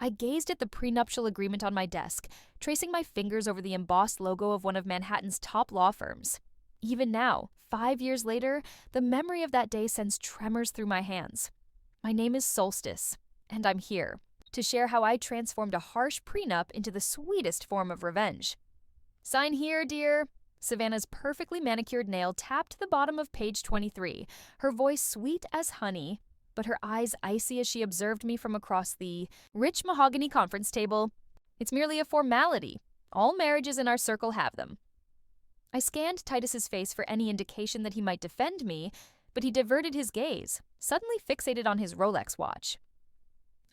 I gazed at the prenuptial agreement on my desk, tracing my fingers over the embossed logo of one of Manhattan's top law firms. Even now, 5 years later, the memory of that day sends tremors through my hands. My name is Solstice, and I'm here to share how I transformed a harsh prenup into the sweetest form of revenge. Sign here, dear. Savannah's perfectly manicured nail tapped the bottom of page 23, her voice sweet as honey, but her eyes icy as she observed me from across the rich mahogany conference table. It's merely a formality. All marriages in our circle have them. I scanned Titus's face for any indication that he might defend me, but he diverted his gaze, suddenly fixated on his Rolex watch.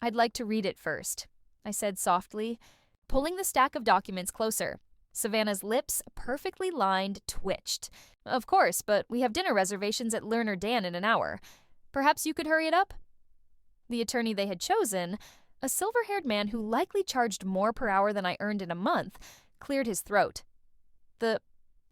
I'd like to read it first, I said softly, pulling the stack of documents closer. Savannah's lips, perfectly lined, twitched. Of course, but we have dinner reservations at Lerner Dan in an hour. Perhaps you could hurry it up? The attorney they had chosen, a silver-haired man who likely charged more per hour than I earned in a month, cleared his throat. The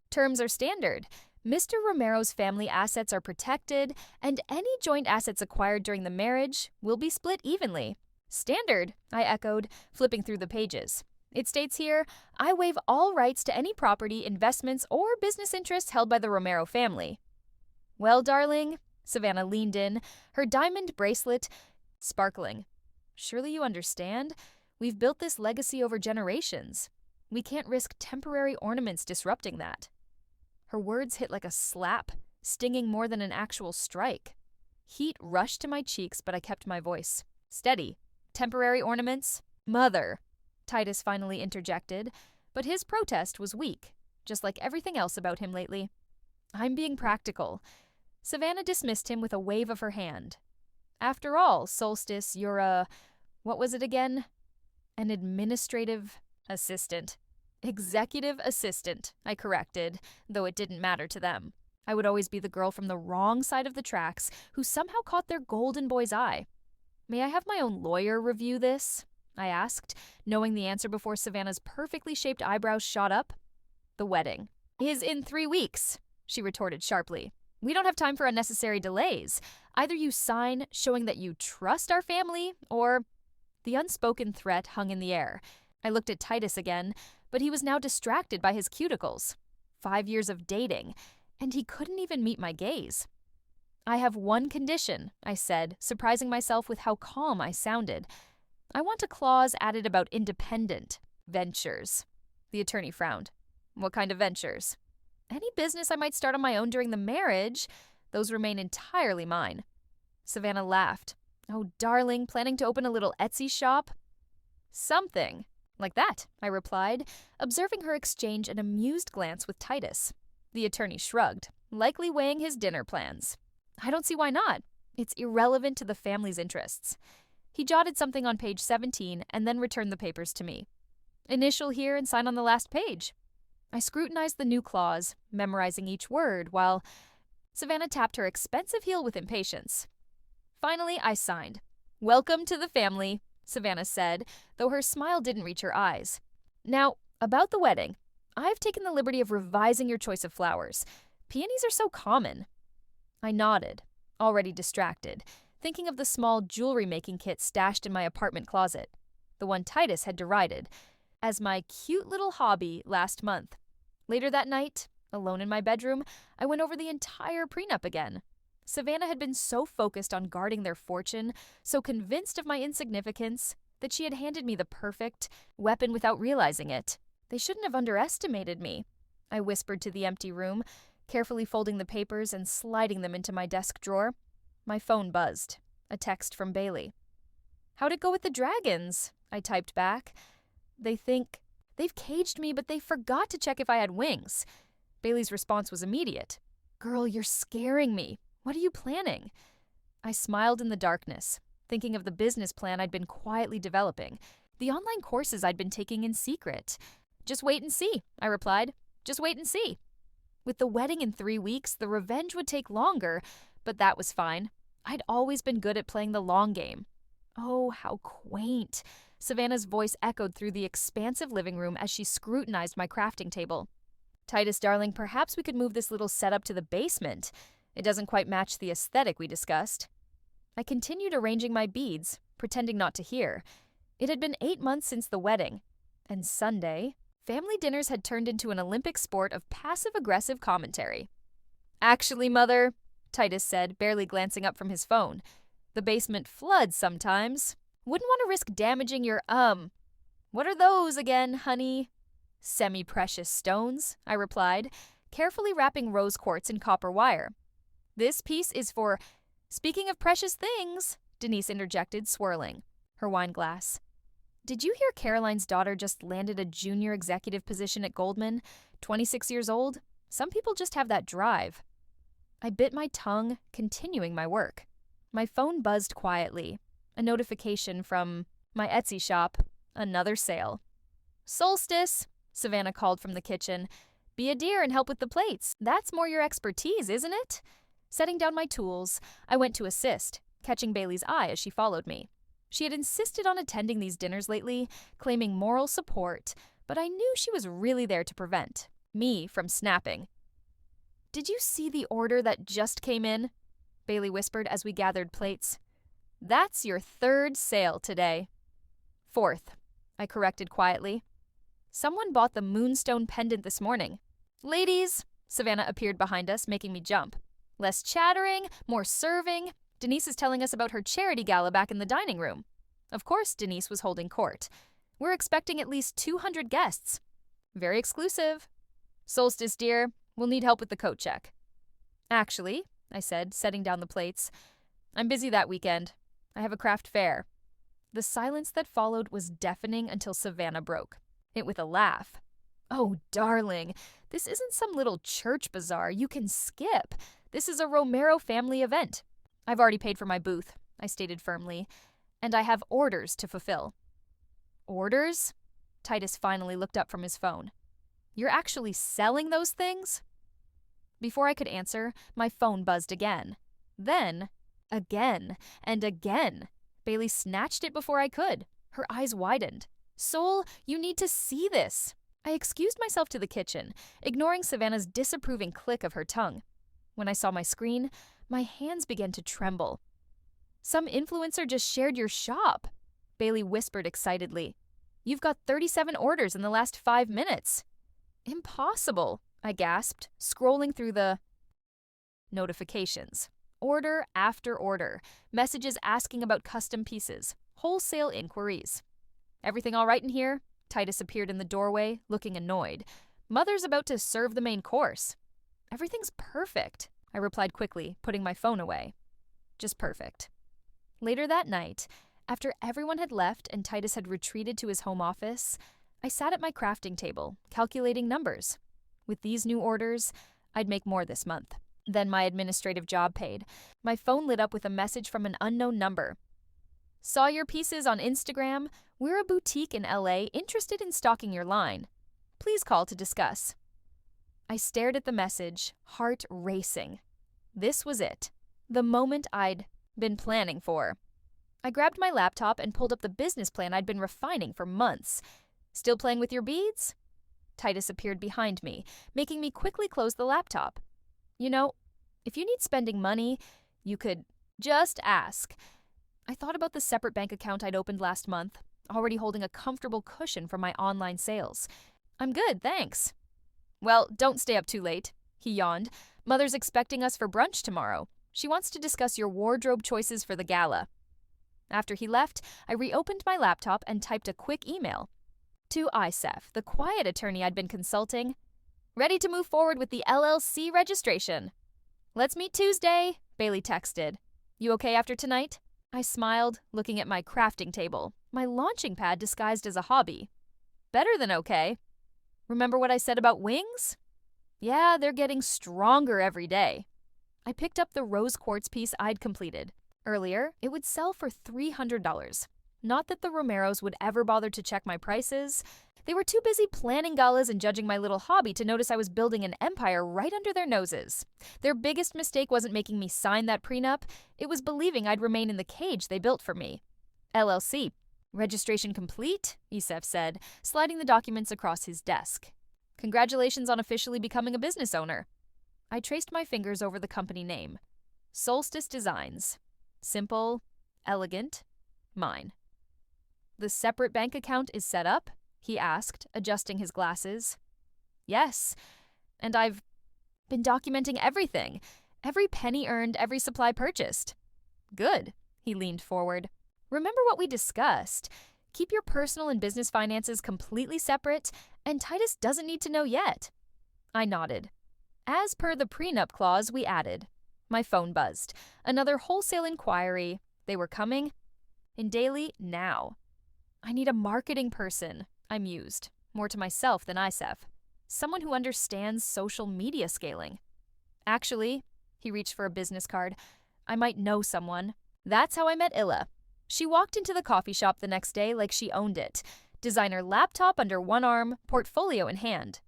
terms are standard. Mr. Romero's family assets are protected, and any joint assets acquired during the marriage will be split evenly. Standard, I echoed, flipping through the pages. It states here, I waive all rights to any property, investments, or business interests held by the Romero family. Well, darling, Savannah leaned in, her diamond bracelet sparkling. Surely you understand? We've built this legacy over generations. We can't risk temporary ornaments disrupting that. Her words hit like a slap, stinging more than an actual strike. Heat rushed to my cheeks, but I kept my voice steady. Temporary ornaments? Mother, Titus finally interjected, but his protest was weak, just like everything else about him lately. I'm being practical. Savannah dismissed him with a wave of her hand. After all, Solstice, you're what was it again? An administrative assistant. Executive assistant, I corrected, though it didn't matter to them. I would always be the girl from the wrong side of the tracks who somehow caught their golden boy's eye. May I have my own lawyer review this? I asked, knowing the answer before Savannah's perfectly shaped eyebrows shot up. The wedding is in 3 weeks, she retorted sharply. We don't have time for unnecessary delays. Either you sign showing that you trust our family, or... The unspoken threat hung in the air. I looked at Titus again, but he was now distracted by his cuticles. 5 years of dating, and he couldn't even meet my gaze. I have one condition, I said, surprising myself with how calm I sounded. I want a clause added about independent ventures. The attorney frowned. What kind of ventures? Any business I might start on my own during the marriage, those remain entirely mine. Savannah laughed. Oh, darling, planning to open a little Etsy shop? Something like that, I replied, observing her exchange an amused glance with Titus. The attorney shrugged, likely weighing his dinner plans. I don't see why not. It's irrelevant to the family's interests. He jotted something on page 17 and then returned the papers to me. Initial here and sign on the last page. I scrutinized the new clause, memorizing each word, while Savannah tapped her expensive heel with impatience. Finally, I signed. Welcome to the family, Savannah said, though her smile didn't reach her eyes. Now, about the wedding. I've taken the liberty of revising your choice of flowers. Peonies are so common. I nodded, already distracted, thinking of the small jewelry-making kit stashed in my apartment closet, the one Titus had derided, as my cute little hobby last month. Later that night, alone in my bedroom, I went over the entire prenup again. Savannah had been so focused on guarding their fortune, so convinced of my insignificance, that she had handed me the perfect weapon without realizing it. They shouldn't have underestimated me, I whispered to the empty room, carefully folding the papers and sliding them into my desk drawer. My phone buzzed. A text from Bailey. How'd it go with the dragons? I typed back. They've caged me, but they forgot to check if I had wings. Bailey's response was immediate. Girl, you're scaring me. What are you planning? I smiled in the darkness, thinking of the business plan I'd been quietly developing, the online courses I'd been taking in secret. Just wait and see, I replied. Just wait and see. With the wedding in 3 weeks, the revenge would take longer, but that was fine. I'd always been good at playing the long game. Oh, how quaint. Savannah's voice echoed through the expansive living room as she scrutinized my crafting table. Titus, darling, perhaps we could move this little setup to the basement. It doesn't quite match the aesthetic we discussed. I continued arranging my beads, pretending not to hear. It had been 8 months since the wedding, and Sunday, family dinners had turned into an Olympic sport of passive-aggressive commentary. "Actually, Mother," Titus said, barely glancing up from his phone, "the basement floods sometimes. Wouldn't want to risk damaging your, what are those again, honey?" "Semi-precious stones," I replied, carefully wrapping rose quartz in copper wire. "This piece is for—" "Speaking of precious things," Denise interjected, swirling her wine glass. "Did you hear Caroline's daughter just landed a junior executive position at Goldman? 26 years old? Some people just have that drive." I bit my tongue, continuing my work. My phone buzzed quietly. A notification from my Etsy shop. Another sale. "Solstice," Savannah called from the kitchen. "Be a dear and help with the plates. That's more your expertise, isn't it?" Setting down my tools, I went to assist, catching Bailey's eye as she followed me. She had insisted on attending these dinners lately, claiming moral support, but I knew she was really there to prevent me from snapping. "Did you see the order that just came in?" Bailey whispered as we gathered plates. "That's your 3rd sale today." "4th," I corrected quietly. "Someone bought the moonstone pendant this morning." "Ladies," Savannah appeared behind us, making me jump. "Less chattering, more serving. Denise is telling us about her charity gala back in the dining room." Of course Denise was holding court. "We're expecting at least 200 guests. Very exclusive." "Solstice, dear, we'll need help with the coat check." "Actually," I said, setting down the plates, "I'm busy that weekend. I have a craft fair." The silence that followed was deafening until Savannah broke it with a laugh. "Oh, darling, this isn't some little church bazaar you can skip. This is a Romero family event. I've already paid for my booth," I stated firmly, "and I have orders to fulfill." "Orders?" Titus finally looked up from his phone. "You're actually selling those things?" Before I could answer, my phone buzzed again. Then, again, and again. Bailey snatched it before I could. Her eyes widened. "Sol, you need to see this." I excused myself to the kitchen, ignoring Savannah's disapproving click of her tongue. When I saw my screen, my hands began to tremble. "Some influencer just shared your shop," Bailey whispered excitedly. "You've got 37 orders in the last 5 minutes." "Impossible," I gasped, scrolling through the notifications. Order after order, messages asking about custom pieces, wholesale inquiries. "Everything all right in here?" Titus appeared in the doorway, looking annoyed. "Mother's about to serve the main course." "Everything's perfect," I replied quickly, putting my phone away. "Just perfect." Later that night, after everyone had left and Titus had retreated to his home office, I sat at my crafting table, calculating numbers. With these new orders, I'd make more this month. Then my administrative job paid. My phone lit up with a message from an unknown number. "Saw your pieces on Instagram. We're a boutique in LA interested in stocking your line. Please call to discuss." I stared at the message, heart racing. This was it. The moment I'd been planning for. I grabbed my laptop and pulled up the business plan I'd been refining for months. "Still playing with your beads?" Titus appeared behind me, making me quickly close the laptop. "You know, if you need spending money, you could just ask." I thought about the separate bank account I'd opened last month, already holding a comfortable cushion from my online sales. "I'm good, thanks." "Well, don't stay up too late," he yawned. "Mother's expecting us for brunch tomorrow. She wants to discuss your wardrobe choices for the gala." After he left, I reopened my laptop and typed a quick email. To ISEF, the quiet attorney I'd been consulting. "Ready to move forward with the LLC registration." "Let's meet Tuesday," Bailey texted. "You okay after tonight?" I smiled, looking at my crafting table, my launching pad disguised as a hobby. "Better than okay. Remember what I said about wings?" "Yeah, they're getting stronger every day." I picked up the rose quartz piece I'd completed. Earlier, it would sell for $300. Not that the Romeros would ever bother to check my prices. They were too busy planning galas and judging my little hobby to notice I was building an empire right under their noses. Their biggest mistake wasn't making me sign that prenup, it was believing I'd remain in the cage they built for me. LLC. "Registration complete," Isef said, sliding the documents across his desk. "Congratulations on officially becoming a business owner." I traced my fingers over the company name. Solstice Designs. Simple, elegant, mine. The separate bank account is set up? He asked, adjusting his glasses. Yes, and I've been documenting everything. Every penny earned, every supply purchased. Good, he leaned forward. Remember what we discussed. Keep your personal and business finances completely separate, and Titus doesn't need to know yet. I nodded. As per the prenup clause, we added. My phone buzzed. Another wholesale inquiry. They were coming in daily now. I need a marketing person, I mused, more to myself than ISEF. Someone who understands social media scaling. Actually, he reached for a business card, I might know someone. That's how I met Illa. She walked into the coffee shop the next day like she owned it. Designer laptop under one arm, portfolio in hand.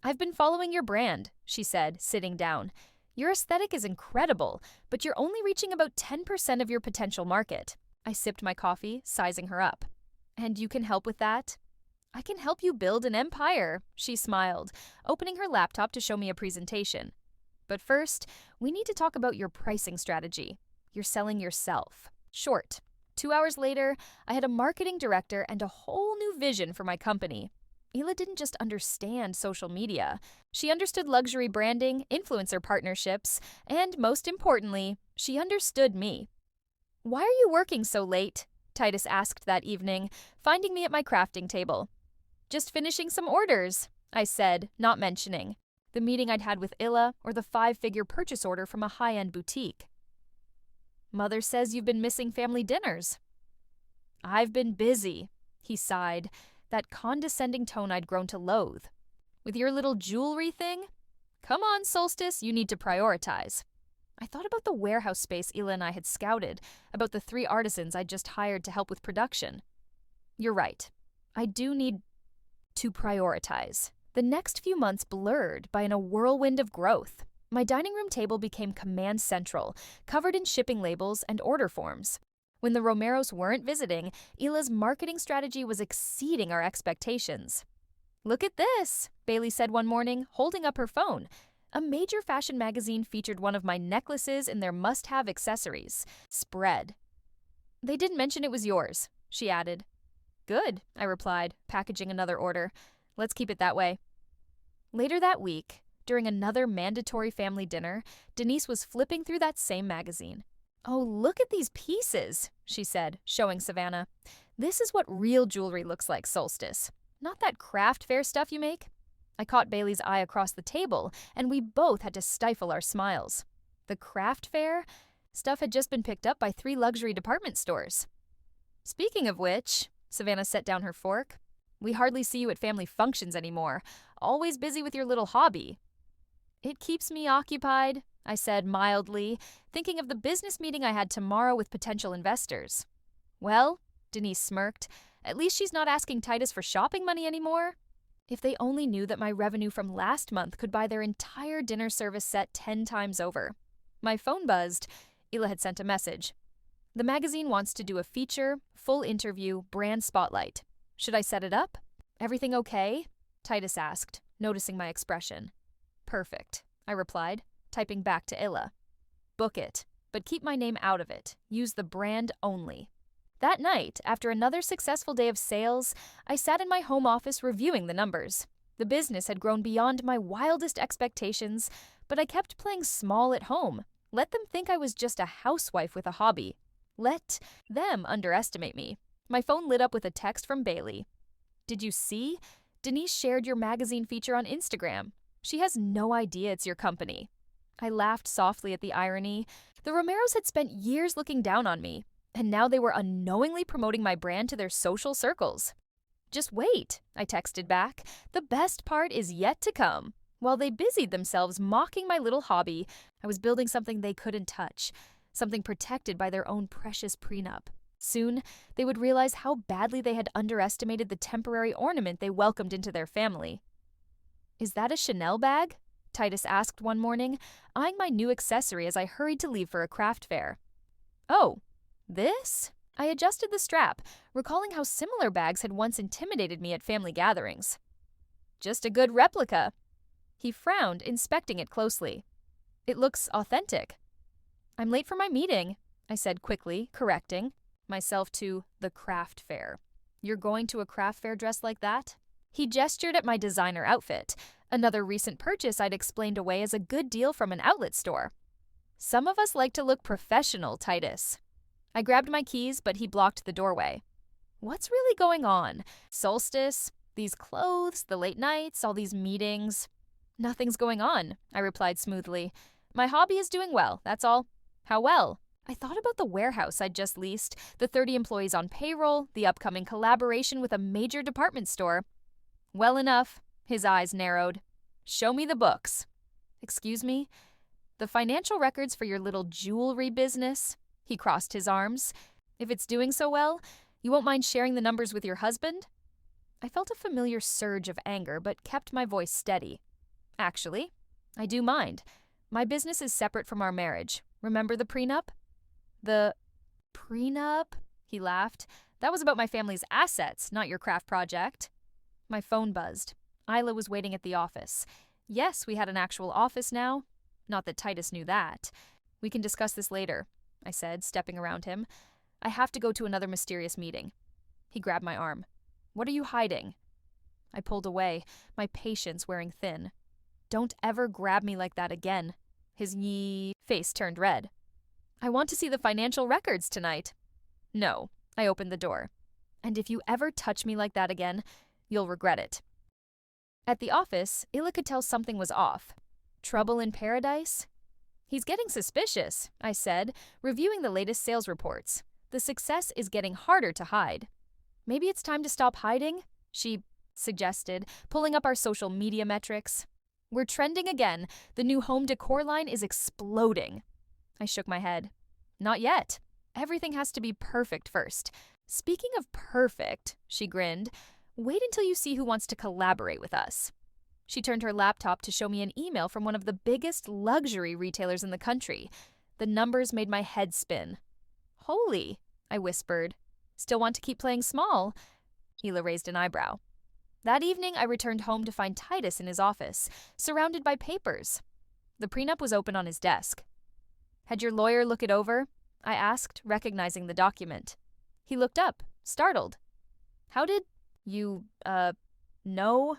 I've been following your brand, she said, sitting down. Your aesthetic is incredible, but you're only reaching about 10% of your potential market. I sipped my coffee, sizing her up. And you can help with that? I can help you build an empire, she smiled, opening her laptop to show me a presentation. But first, we need to talk about your pricing strategy. You're selling yourself. Short. 2 hours later, I had a marketing director and a whole new vision for my company. Ila didn't just understand social media. She understood luxury branding, influencer partnerships, and most importantly, she understood me. Why are you working so late? Titus asked that evening, finding me at my crafting table. Just finishing some orders, I said, not mentioning the meeting I'd had with Illa or the 5-figure purchase order from a high-end boutique. Mother says you've been missing family dinners. I've been busy, he sighed, that condescending tone I'd grown to loathe. With your little jewelry thing? Come on, Solstice, you need to prioritize. I thought about the warehouse space Ila and I had scouted, about the 3 artisans I'd just hired to help with production. You're right. I do need to prioritize. The next few months blurred by in a whirlwind of growth. My dining room table became command central, covered in shipping labels and order forms. When the Romeros weren't visiting, Ila's marketing strategy was exceeding our expectations. Look at this, Bailey said one morning, holding up her phone. A major fashion magazine featured one of my necklaces in their must-have accessories. Spread. They didn't mention it was yours, she added. Good, I replied, packaging another order. Let's keep it that way. Later that week, during another mandatory family dinner, Denise was flipping through that same magazine. Oh, look at these pieces, she said, showing Savannah. This is what real jewelry looks like, Solstice. Not that craft fair stuff you make. I caught Bailey's eye across the table, and we both had to stifle our smiles. The craft fair? Stuff had just been picked up by 3 luxury department stores. Speaking of which, Savannah set down her fork. We hardly see you at family functions anymore. Always busy with your little hobby. It keeps me occupied, I said mildly, thinking of the business meeting I had tomorrow with potential investors. Well, Denise smirked, at least she's not asking Titus for shopping money anymore. If they only knew that my revenue from last month could buy their entire dinner service set 10 times over. My phone buzzed. Ila had sent a message. The magazine wants to do a feature, full interview, brand spotlight. Should I set it up? Everything okay? Titus asked, noticing my expression. Perfect, I replied, typing back to Illa. Book it, but keep my name out of it. Use the brand only. That night, after another successful day of sales, I sat in my home office reviewing the numbers. The business had grown beyond my wildest expectations, but I kept playing small at home. Let them think I was just a housewife with a hobby. Let them underestimate me. My phone lit up with a text from Bailey. Did you see? Denise shared your magazine feature on Instagram. She has no idea it's your company. I laughed softly at the irony. The Romeros had spent years looking down on me, and now they were unknowingly promoting my brand to their social circles. Just wait, I texted back. The best part is yet to come. While they busied themselves mocking my little hobby, I was building something they couldn't touch, something protected by their own precious prenup. Soon, they would realize how badly they had underestimated the temporary ornament they welcomed into their family. Is that a Chanel bag? Titus asked one morning, eyeing my new accessory as I hurried to leave for a craft fair. Oh, this? I adjusted the strap, recalling how similar bags had once intimidated me at family gatherings. Just a good replica. He frowned, inspecting it closely. It looks authentic. I'm late for my meeting, I said quickly, correcting myself to the craft fair. You're going to a craft fair dressed like that? He gestured at my designer outfit, another recent purchase I'd explained away as a good deal from an outlet store. Some of us like to look professional, Titus. I grabbed my keys, but he blocked the doorway. What's really going on? Solstice? These clothes? The late nights? All these meetings? Nothing's going on, I replied smoothly. My hobby is doing well, that's all. How well? I thought about the warehouse I'd just leased, the 30 employees on payroll, the upcoming collaboration with a major department store. Well enough. His eyes narrowed. Show me the books. Excuse me? The financial records for your little jewelry business? He crossed his arms. If it's doing so well, you won't mind sharing the numbers with your husband? I felt a familiar surge of anger, but kept my voice steady. Actually, I do mind. My business is separate from our marriage. Remember the prenup? The prenup? He laughed. That was about my family's assets, not your craft project. My phone buzzed. Isla was waiting at the office. Yes, we had an actual office now. Not that Titus knew that. We can discuss this later, I said, stepping around him. I have to go to another mysterious meeting. He grabbed my arm. What are you hiding? I pulled away, my patience wearing thin. Don't ever grab me like that again. His face turned red. I want to see the financial records tonight. No, I opened the door. And if you ever touch me like that again, you'll regret it. At the office, Illa could tell something was off. Trouble in paradise? He's getting suspicious, I said, reviewing the latest sales reports. The success is getting harder to hide. Maybe it's time to stop hiding, she suggested, pulling up our social media metrics. We're trending again. The new home decor line is exploding. I shook my head. Not yet. Everything has to be perfect first. Speaking of perfect, she grinned, wait until you see who wants to collaborate with us. She turned her laptop to show me an email from one of the biggest luxury retailers in the country. The numbers made my head spin. Holy, I whispered. Still want to keep playing small? Hila raised an eyebrow. That evening, I returned home to find Titus in his office, surrounded by papers. The prenup was open on his desk. Had your lawyer look it over? I asked, recognizing the document. He looked up, startled. How did you, know?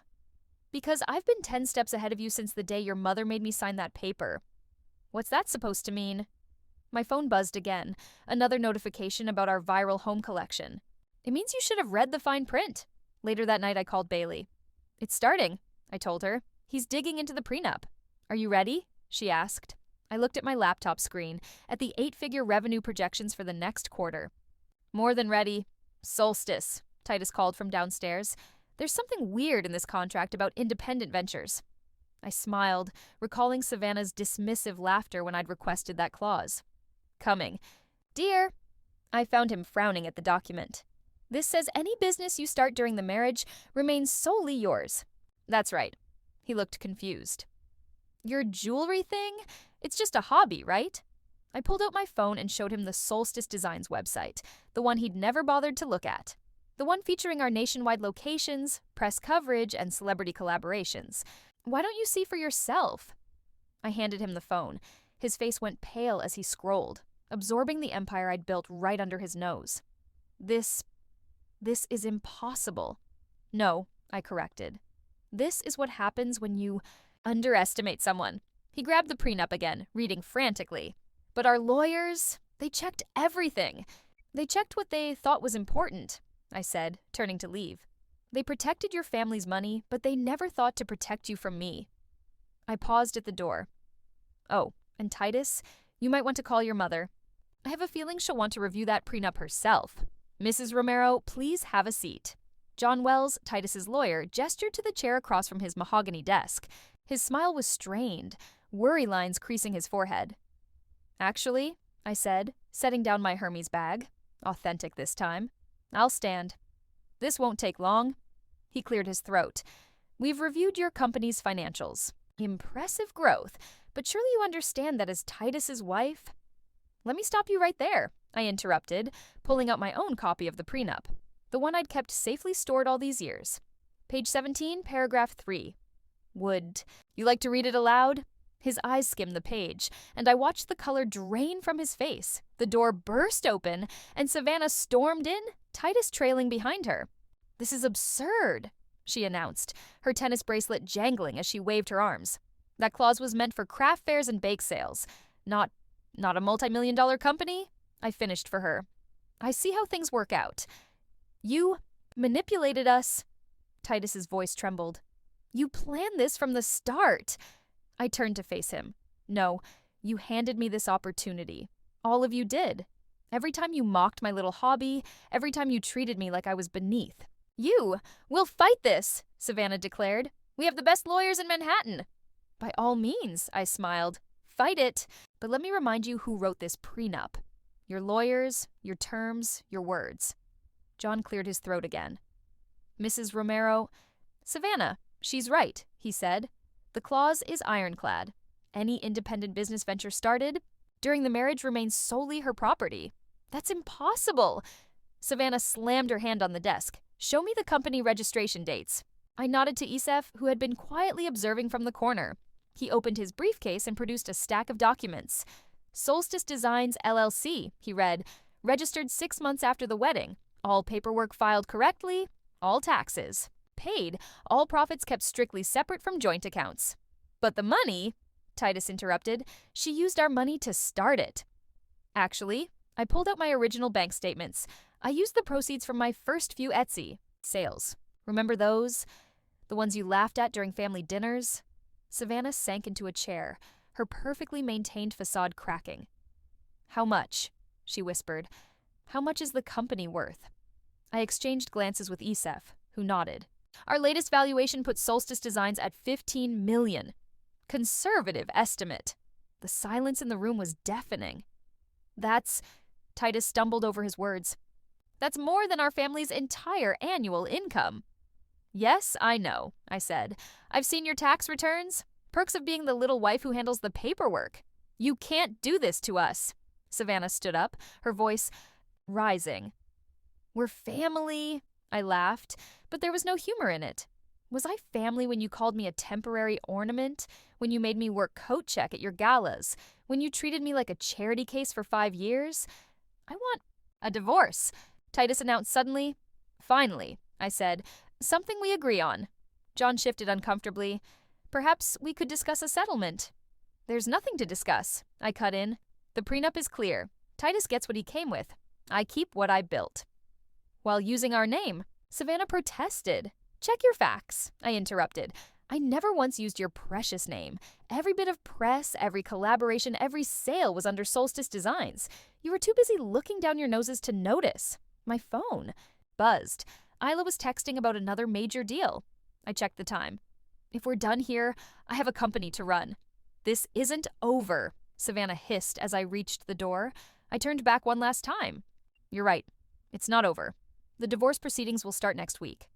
Because I've been 10 steps ahead of you since the day your mother made me sign that paper. What's that supposed to mean? My phone buzzed again, another notification about our viral home collection. It means you should have read the fine print. Later that night, I called Bailey. It's starting, I told her. He's digging into the prenup. Are you ready? She asked. I looked at my laptop screen, at the 8-figure revenue projections for the next quarter. More than ready. Solstice, Titus called from downstairs. There's something weird in this contract about independent ventures. I smiled, recalling Savannah's dismissive laughter when I'd requested that clause. Coming. Dear. I found him frowning at the document. This says any business you start during the marriage remains solely yours. That's right. He looked confused. Your jewelry thing? It's just a hobby, right? I pulled out my phone and showed him the Solstice Designs website, the one he'd never bothered to look at. The one featuring our nationwide locations, press coverage, and celebrity collaborations. Why don't you see for yourself? I handed him the phone. His face went pale as he scrolled, absorbing the empire I'd built right under his nose. This is impossible. No, I corrected. This is what happens when you underestimate someone. He grabbed the prenup again, reading frantically. But our lawyers, they checked everything. They checked what they thought was important, I said, turning to leave. They protected your family's money, but they never thought to protect you from me. I paused at the door. Oh, and Titus, you might want to call your mother. I have a feeling she'll want to review that prenup herself. Mrs. Romero, please have a seat. John Wells, Titus's lawyer, gestured to the chair across from his mahogany desk. His smile was strained, worry lines creasing his forehead. Actually, I said, setting down my Hermes bag, authentic this time, I'll stand. This won't take long. He cleared his throat. We've reviewed your company's financials. Impressive growth, but surely you understand that as Titus's wife? Let me stop you right there, I interrupted, pulling out my own copy of the prenup, the one I'd kept safely stored all these years. Page 17, paragraph 3. Would you like to read it aloud? His eyes skimmed the page, and I watched the color drain from his face. The door burst open, and Savannah stormed in, Titus trailing behind her. "This is absurd," she announced, her tennis bracelet jangling as she waved her arms. "That clause was meant for craft fairs and bake sales. Not a multi-million-dollar company?" I finished for her. "I see how things work out. You manipulated us." Titus's voice trembled. "You planned this from the start." I turned to face him. "No, you handed me this opportunity. All of you did. Every time you mocked my little hobby, every time you treated me like I was beneath." "We'll fight this," Savannah declared. "We have the best lawyers in Manhattan." "By all means," I smiled. "Fight it. But let me remind you who wrote this prenup. Your lawyers, your terms, your words." John cleared his throat again. "Mrs. Romero—" "Savannah, she's right," he said. "The clause is ironclad. Any independent business venture started during the marriage remains solely her property." "That's impossible." Savannah slammed her hand on the desk. "Show me the company registration dates." I nodded to Isef, who had been quietly observing from the corner. He opened his briefcase and produced a stack of documents. "Solstice Designs, LLC," he read. "Registered 6 months after the wedding. All paperwork filed correctly. All taxes paid. All profits kept strictly separate from joint accounts." "But the money," Titus interrupted. "She used our money to start it." "Actually, I pulled out my original bank statements. I used the proceeds from my first few Etsy sales. Remember those? The ones you laughed at during family dinners?" Savannah sank into a chair, her perfectly maintained facade cracking. "How much?" she whispered. "How much is the company worth?" I exchanged glances with Isef, who nodded. "Our latest valuation puts Solstice Designs at $15 million. Conservative estimate." The silence in the room was deafening. "That's—" Titus stumbled over his words. "That's more than our family's entire annual income." "Yes, I know," I said. "I've seen your tax returns. Perks of being the little wife who handles the paperwork. You can't do this to us." Savannah stood up, her voice rising. "We're family," I laughed, but there was no humor in it. Was I family when you called me a temporary ornament? When you made me work coat check at your galas? When you treated me like a charity case for 5 years? "I want a divorce," Titus announced suddenly. "Finally," I said. "Something we agree on." John shifted uncomfortably. "Perhaps we could discuss a settlement." "There's nothing to discuss," I cut in. "The prenup is clear. Titus gets what he came with. I keep what I built." "While using our name," Savannah protested. "Check your facts," I interrupted. "I never once used your precious name. Every bit of press, every collaboration, every sale was under Solstice Designs. You were too busy looking down your noses to notice." My phone buzzed. Isla was texting about another major deal. I checked the time. "If we're done here, I have a company to run." "This isn't over," Savannah hissed as I reached the door. I turned back one last time. "You're right. It's not over. The divorce proceedings will start next week.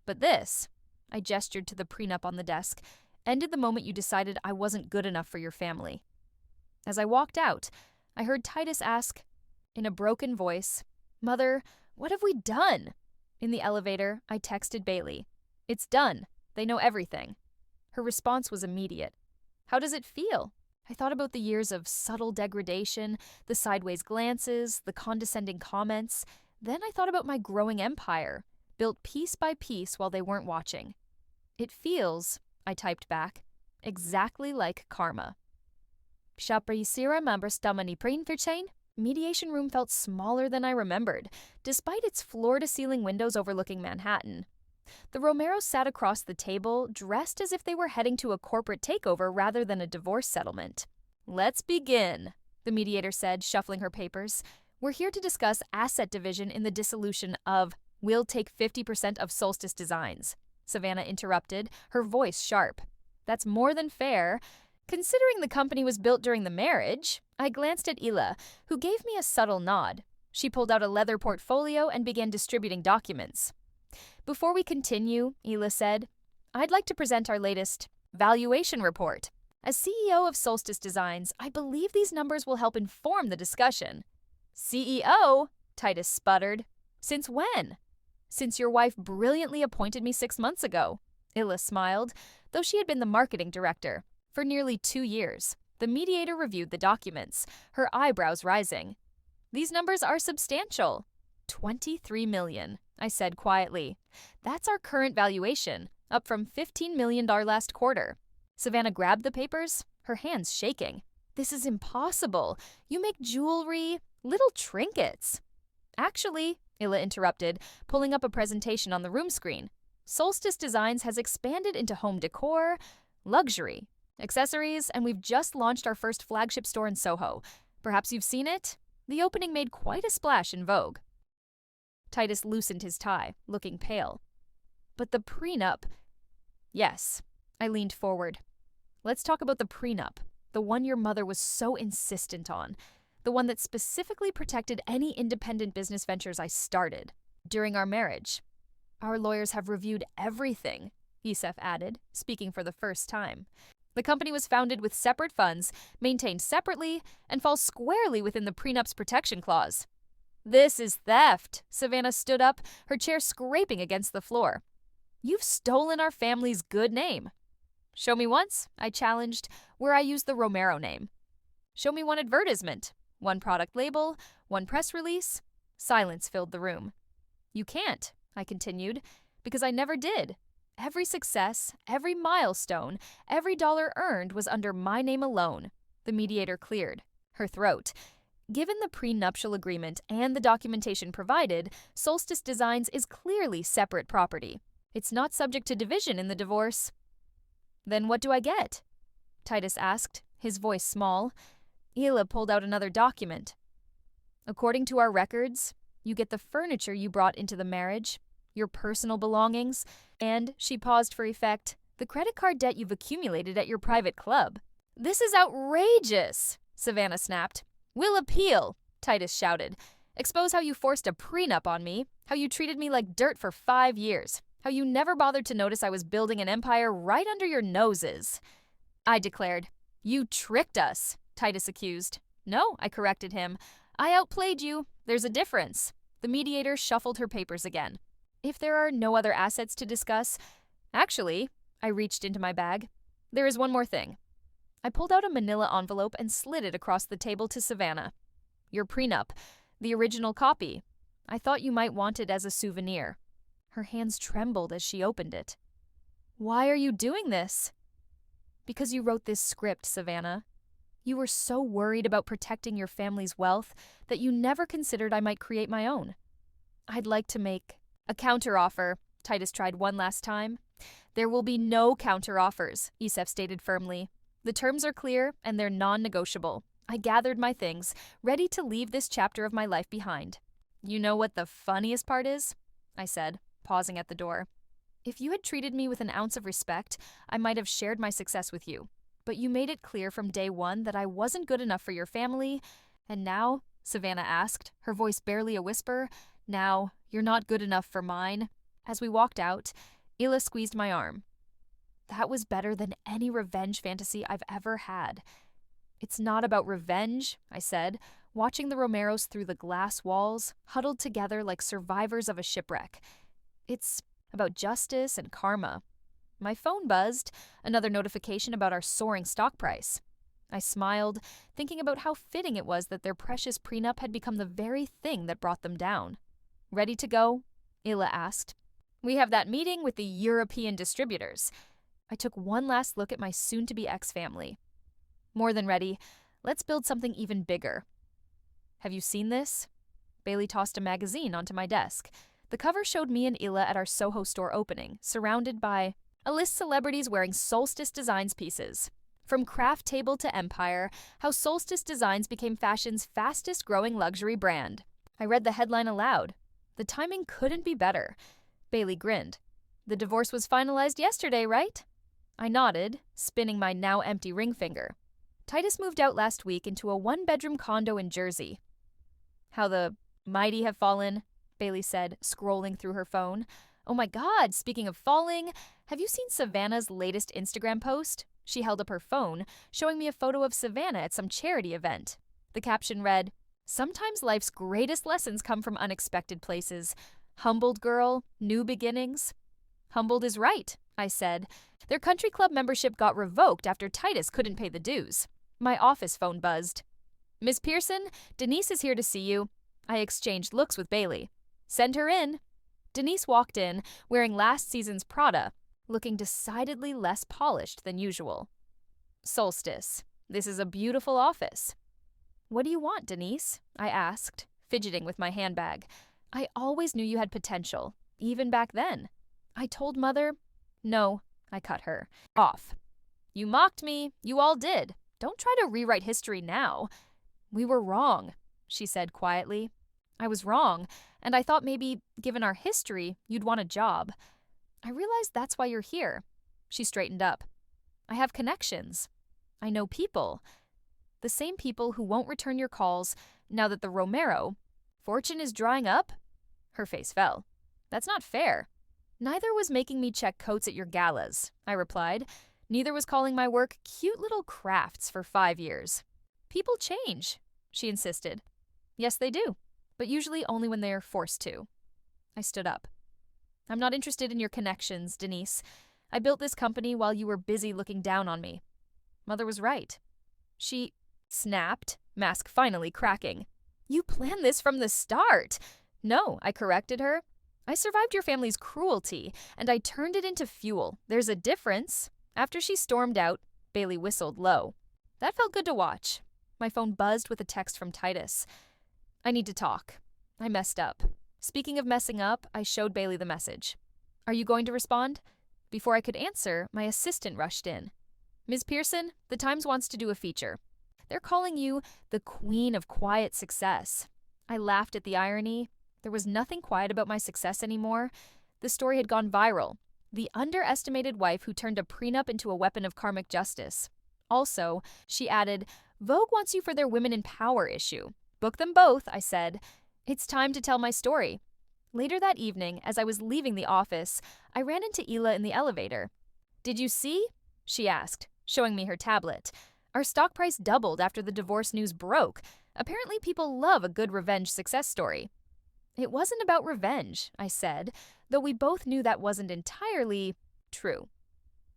But this," I gestured to the prenup on the desk, "ended the moment you decided I wasn't good enough for your family." As I walked out, I heard Titus ask, in a broken voice, "Mother, what have we done?" In the elevator, I texted Bailey. "It's done. They know everything." Her response was immediate. "How does it feel?" I thought about the years of subtle degradation, the sideways glances, the condescending comments. Then I thought about my growing empire, built piece by piece while they weren't watching. "It feels," I typed back, "exactly like karma." Mediation room felt smaller than I remembered, despite its floor-to-ceiling windows overlooking Manhattan. The Romeros sat across the table, dressed as if they were heading to a corporate takeover rather than a divorce settlement. "Let's begin," the mediator said, shuffling her papers. "We're here to discuss asset division in the dissolution of— We'll take 50% of Solstice Designs," Savannah interrupted, her voice sharp. "That's more than fair. Considering the company was built during the marriage." I glanced at Ila, who gave me a subtle nod. She pulled out a leather portfolio and began distributing documents. "Before we continue," Ila said, "I'd like to present our latest valuation report. As CEO of Solstice Designs, I believe these numbers will help inform the discussion." "CEO?" Titus sputtered. "Since when?" "Since your wife brilliantly appointed me 6 months ago." Ila smiled, though she had been the marketing director for nearly 2 years. The mediator reviewed the documents, her eyebrows rising. "These numbers are substantial. $23 million, I said quietly. That's our current valuation, up from $15 million last quarter. Savannah grabbed the papers, her hands shaking. This is impossible. You make jewelry, little trinkets. Actually, Illa interrupted, pulling up a presentation on the room screen. Solstice Designs has expanded into home decor, luxury, accessories, and we've just launched our first flagship store in Soho. Perhaps you've seen it? The opening made quite a splash in Vogue. Titus loosened his tie, looking pale. But the prenup... Yes, I leaned forward. Let's talk about the prenup, the one your mother was so insistent on, the one that specifically protected any independent business ventures I started during our marriage. Our lawyers have reviewed everything, Yusef added, speaking for the first time. The company was founded with separate funds, maintained separately, and falls squarely within the prenup's protection clause. This is theft. Savannah stood up, her chair scraping against the floor. You've stolen our family's good name. Show me once, I challenged, where I used the Romero name. Show me one advertisement, one product label, one press release. Silence filled the room. You can't, I continued, because I never did. Every success, every milestone, every dollar earned was under my name alone. The mediator cleared her throat. Given the prenuptial agreement and the documentation provided, Solstice Designs is clearly separate property. It's not subject to division in the divorce. Then what do I get? Titus asked, his voice small. Ila pulled out another document. According to our records, you get the furniture you brought into the marriage, your personal belongings, and, she paused for effect, the credit card debt you've accumulated at your private club. This is outrageous, Savannah snapped. We'll appeal, Titus shouted. Expose how you forced a prenup on me, how you treated me like dirt for 5 years, how you never bothered to notice I was building an empire right under your noses. I declared. You tricked us, Titus accused. No, I corrected him. I outplayed you. There's a difference. The mediator shuffled her papers again. If there are no other assets to discuss... Actually, I reached into my bag. There is one more thing. I pulled out a manila envelope and slid it across the table to Savannah. Your prenup, the original copy. I thought you might want it as a souvenir. Her hands trembled as she opened it. Why are you doing this? Because you wrote this script, Savannah. You were so worried about protecting your family's wealth that you never considered I might create my own. I'd like to make a counteroffer, Titus tried one last time. There will be no counteroffers, Yusef stated firmly. The terms are clear and they're non-negotiable. I gathered my things, ready to leave this chapter of my life behind. You know what the funniest part is? I said, pausing at the door. If you had treated me with an ounce of respect, I might have shared my success with you. But you made it clear from day one that I wasn't good enough for your family. And now, Savannah asked, her voice barely a whisper, now, you're not good enough for mine. As we walked out, Ila squeezed my arm. That was better than any revenge fantasy I've ever had. It's not about revenge, I said, watching the Romeros through the glass walls, huddled together like survivors of a shipwreck. It's about justice and karma. My phone buzzed, another notification about our soaring stock price. I smiled, thinking about how fitting it was that their precious prenup had become the very thing that brought them down. Ready to go? Ila asked. We have that meeting with the European distributors. I took one last look at my soon-to-be ex-family. More than ready. Let's build something even bigger. Have you seen this? Bailey tossed a magazine onto my desk. The cover showed me and Ila at our Soho store opening, surrounded by a list celebrities wearing Solstice Designs pieces. From craft table to empire, how Solstice Designs became fashion's fastest-growing luxury brand. I read the headline aloud. The timing couldn't be better. Bailey grinned. The divorce was finalized yesterday, right? I nodded, spinning my now-empty ring finger. Titus moved out last week into a one-bedroom condo in Jersey. How the mighty have fallen, Bailey said, scrolling through her phone. Oh my God, speaking of falling, have you seen Savannah's latest Instagram post? She held up her phone, showing me a photo of Savannah at some charity event. The caption read, Sometimes life's greatest lessons come from unexpected places. Humbled girl, new beginnings. Humbled is right, I said. Their country club membership got revoked after Titus couldn't pay the dues. My office phone buzzed. Miss Pearson, Denise is here to see you. I exchanged looks with Bailey. Send her in. Denise walked in, wearing last season's Prada, looking decidedly less polished than usual. Solstice, this is a beautiful office. What do you want, Denise? I asked, fidgeting with my handbag. I always knew you had potential, even back then. I told Mother. No, I cut her off. You mocked me. You all did. Don't try to rewrite history now. We were wrong, she said quietly. I was wrong, and I thought maybe, given our history, you'd want a job. I realized that's why you're here. She straightened up. I have connections. I know people. The same people who won't return your calls now that the Romero fortune is drying up? Her face fell. That's not fair. Neither was making me check coats at your galas, I replied. Neither was calling my work cute little crafts for 5 years. People change, she insisted. Yes, they do, but usually only when they are forced to. I stood up. I'm not interested in your connections, Denise. I built this company while you were busy looking down on me. Mother was right. She snapped, mask finally cracking. You planned this from the start. No, I corrected her. I survived your family's cruelty, and I turned it into fuel. There's a difference. After she stormed out, Bailey whistled low. That felt good to watch. My phone buzzed with a text from Titus. I need to talk. I messed up. Speaking of messing up, I showed Bailey the message. Are you going to respond? Before I could answer, my assistant rushed in. Ms. Pearson, the Times wants to do a feature. They're calling you the Queen of Quiet Success. I laughed at the irony. There was nothing quiet about my success anymore. The story had gone viral. The underestimated wife who turned a prenup into a weapon of karmic justice. Also, she added, Vogue wants you for their Women in Power issue. Book them both, I said. It's time to tell my story. Later that evening, as I was leaving the office, I ran into Ela in the elevator. Did you see? She asked, showing me her tablet. Our stock price doubled after the divorce news broke. Apparently people love a good revenge success story. It wasn't about revenge, I said, though we both knew that wasn't entirely true.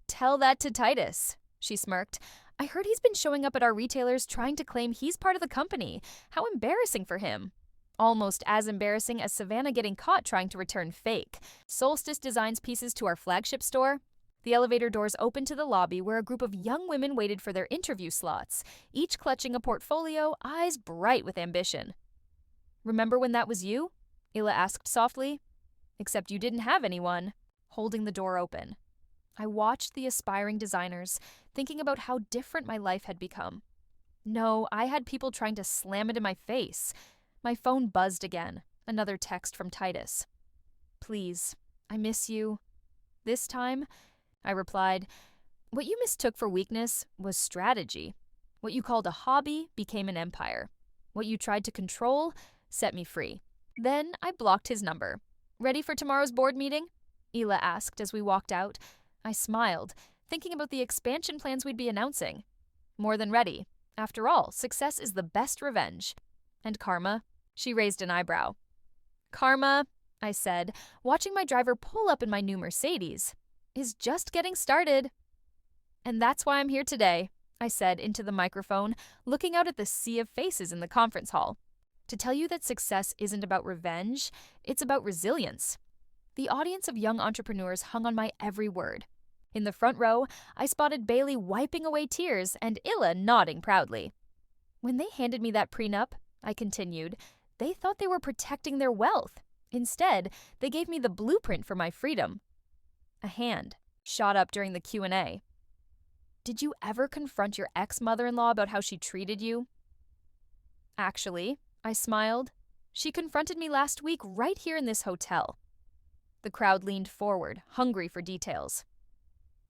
Tell that to Titus, she smirked. I heard he's been showing up at our retailers trying to claim he's part of the company. How embarrassing for him. Almost as embarrassing as Savannah getting caught trying to return fake. Solstice designs pieces to our flagship store. The elevator doors opened to the lobby where a group of young women waited for their interview slots, each clutching a portfolio, eyes bright with ambition. Remember when that was you? Ela asked softly. Except you didn't have anyone. Holding the door open. I watched the aspiring designers, thinking about how different my life had become. No, I had people trying to slam it in my face. My phone buzzed again. Another text from Titus. Please, I miss you. This time, I replied, what you mistook for weakness was strategy. What you called a hobby became an empire. What you tried to control set me free. Then I blocked his number. Ready for tomorrow's board meeting? Ela asked as we walked out. I smiled, thinking about the expansion plans we'd be announcing. More than ready. After all, success is the best revenge. And karma? She raised an eyebrow. Karma, I said, watching my driver pull up in my new Mercedes, is just getting started. And that's why I'm here today, I said into the microphone, looking out at the sea of faces in the conference hall. To tell you that success isn't about revenge, it's about resilience. The audience of young entrepreneurs hung on my every word. In the front row, I spotted Bailey wiping away tears and Ila nodding proudly. When they handed me that prenup, I continued, they thought they were protecting their wealth. Instead, they gave me the blueprint for my freedom. A hand shot up during the Q&A. Did you ever confront your ex-mother-in-law about how she treated you? Actually, I smiled. She confronted me last week right here in this hotel. The crowd leaned forward, hungry for details.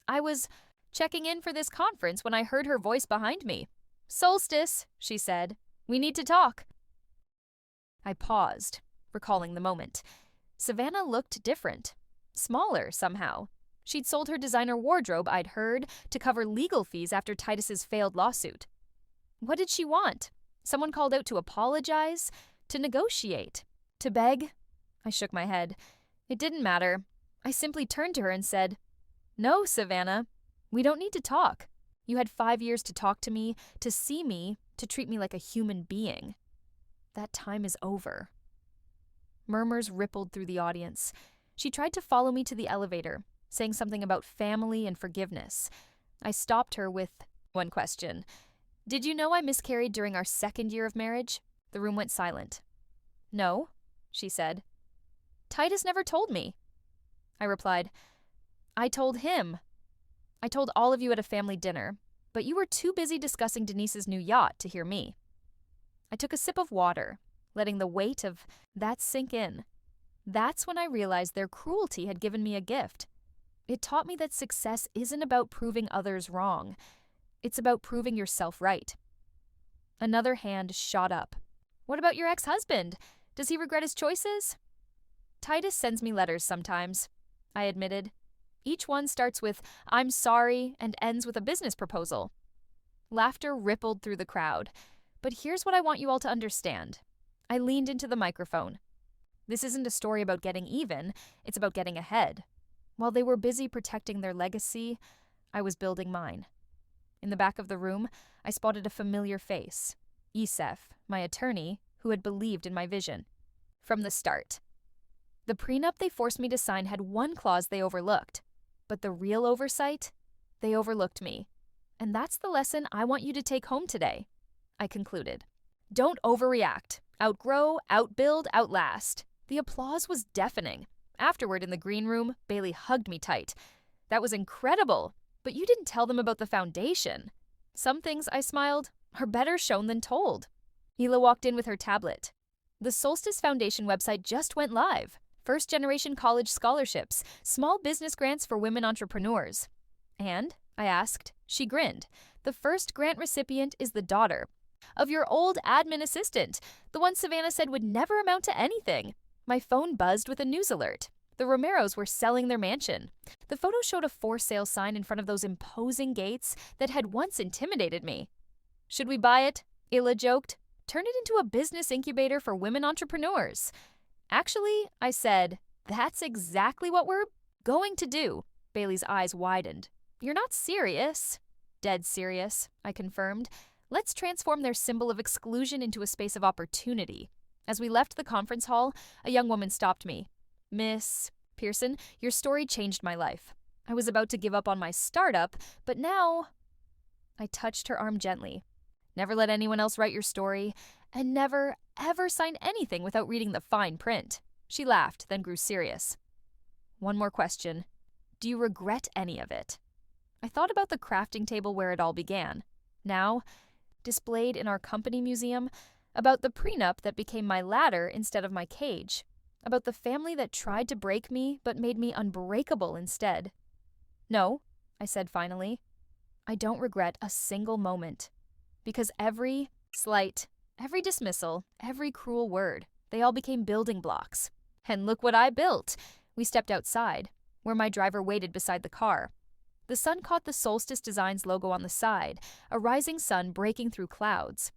I was checking in for this conference when I heard her voice behind me. Solstice, she said. We need to talk. I paused, recalling the moment. Savannah looked different. Smaller, somehow. She'd sold her designer wardrobe, I'd heard, to cover legal fees after Titus's failed lawsuit. What did she want? Someone called out to apologize? To negotiate? To beg? I shook my head. It didn't matter. I simply turned to her and said, No, Savannah. We don't need to talk. You had 5 years to talk to me, to see me, to treat me like a human being. That time is over. Murmurs rippled through the audience. She tried to follow me to the elevator, saying something about family and forgiveness. I stopped her with one question. "Did you know I miscarried during our 2nd year of marriage?" The room went silent. "No," she said. "Titus never told me." I replied, "I told him. I told all of you at a family dinner, but you were too busy discussing Denise's new yacht to hear me." I took a sip of water, letting the weight of that sink in. That's when I realized their cruelty had given me a gift. It taught me that success isn't about proving others wrong. It's about proving yourself right. Another hand shot up. "What about your ex-husband? Does he regret his choices?" "Titus sends me letters sometimes," I admitted. Each one starts with, "I'm sorry," and ends with a business proposal. Laughter rippled through the crowd. But here's what I want you all to understand. I leaned into the microphone. This isn't a story about getting even, it's about getting ahead. While they were busy protecting their legacy, I was building mine. In the back of the room, I spotted a familiar face. Isef, my attorney, who had believed in my vision. From the start. The prenup they forced me to sign had one clause they overlooked. But the real oversight? They overlooked me. And that's the lesson I want you to take home today. I concluded. Don't overreact. Outgrow, outbuild, outlast. The applause was deafening. Afterward, in the green room, Bailey hugged me tight. "That was incredible, but you didn't tell them about the foundation." "Some things," I smiled, "are better shown than told." Hila walked in with her tablet. "The Solstice Foundation website just went live. First-generation college scholarships, small business grants for women entrepreneurs." "And?" I asked. She grinned. "The first grant recipient is the daughter of your old admin assistant, the one Savannah said would never amount to anything." My phone buzzed with a news alert. The Romeros were selling their mansion. The photo showed a for sale sign in front of those imposing gates that had once intimidated me. "Should we buy it?" Illa joked. "Turn it into a business incubator for women entrepreneurs." "Actually," I said, "that's exactly what we're going to do." Bailey's eyes widened. "You're not serious?" "Dead serious," I confirmed. "Let's transform their symbol of exclusion into a space of opportunity." As we left the conference hall, a young woman stopped me. "Miss Pearson, your story changed my life. I was about to give up on my startup, but now—" I touched her arm gently. "Never let anyone else write your story, and never, ever sign anything without reading the fine print." She laughed, then grew serious. "One more question. Do you regret any of it?" I thought about the crafting table where it all began. Now, displayed in our company museum, about the prenup that became my ladder instead of my cage, about the family that tried to break me but made me unbreakable instead. "No," I said finally. "I don't regret a single moment. Because every slight, every dismissal, every cruel word, they all became building blocks. And look what I built." We stepped outside, where my driver waited beside the car. The sun caught the Solstice Designs logo on the side, a rising sun breaking through clouds.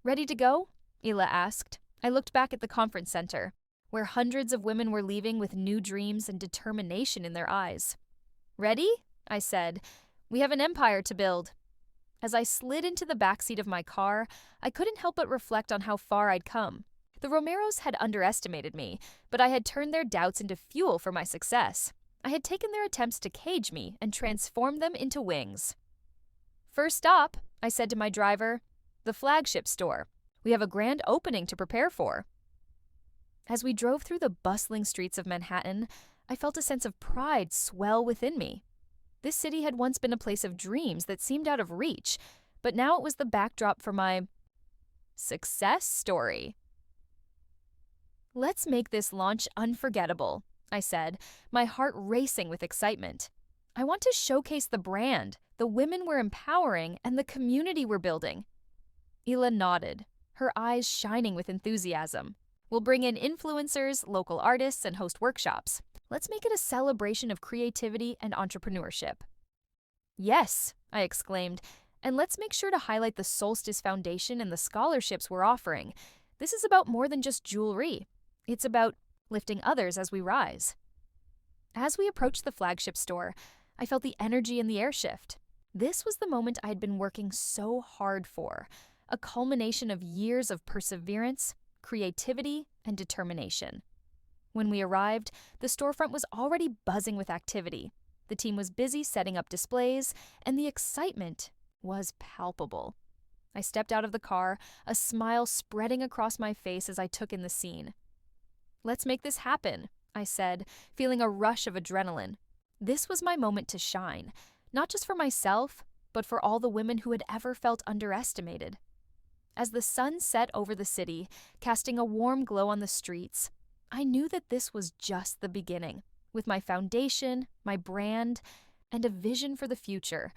"Ready to go?" Ila asked. I looked back at the conference center, where hundreds of women were leaving with new dreams and determination in their eyes. "Ready?" I said. "We have an empire to build." As I slid into the backseat of my car, I couldn't help but reflect on how far I'd come. The Romeros had underestimated me, but I had turned their doubts into fuel for my success. I had taken their attempts to cage me and transformed them into wings. "First stop," I said to my driver, "the flagship store. We have a grand opening to prepare for." As we drove through the bustling streets of Manhattan, I felt a sense of pride swell within me. This city had once been a place of dreams that seemed out of reach, but now it was the backdrop for my success story. "Let's make this launch unforgettable," I said, my heart racing with excitement. "I want to showcase the brand, the women we're empowering, and the community we're building." Ila nodded, her eyes shining with enthusiasm. "We'll bring in influencers, local artists, and host workshops. Let's make it a celebration of creativity and entrepreneurship." "Yes," I exclaimed, "and let's make sure to highlight the Solstice Foundation and the scholarships we're offering. This is about more than just jewelry. It's about lifting others as we rise." As we approached the flagship store, I felt the energy in the air shift. This was the moment I had been working so hard for, a culmination of years of perseverance, creativity, and determination. When we arrived, the storefront was already buzzing with activity. The team was busy setting up displays, and the excitement was palpable. I stepped out of the car, a smile spreading across my face as I took in the scene. "Let's make this happen," I said, feeling a rush of adrenaline. This was my moment to shine, not just for myself, but for all the women who had ever felt underestimated. As the sun set over the city, casting a warm glow on the streets, I knew that this was just the beginning. With my foundation, my brand, and a vision for the future,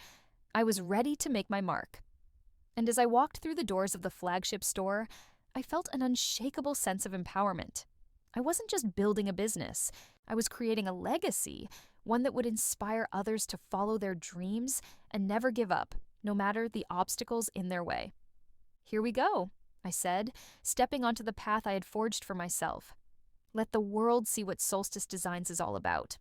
I was ready to make my mark. And as I walked through the doors of the flagship store, I felt an unshakable sense of empowerment. I wasn't just building a business, I was creating a legacy, one that would inspire others to follow their dreams and never give up, no matter the obstacles in their way. "Here we go," I said, stepping onto the path I had forged for myself. "Let the world see what Solstice Designs is all about."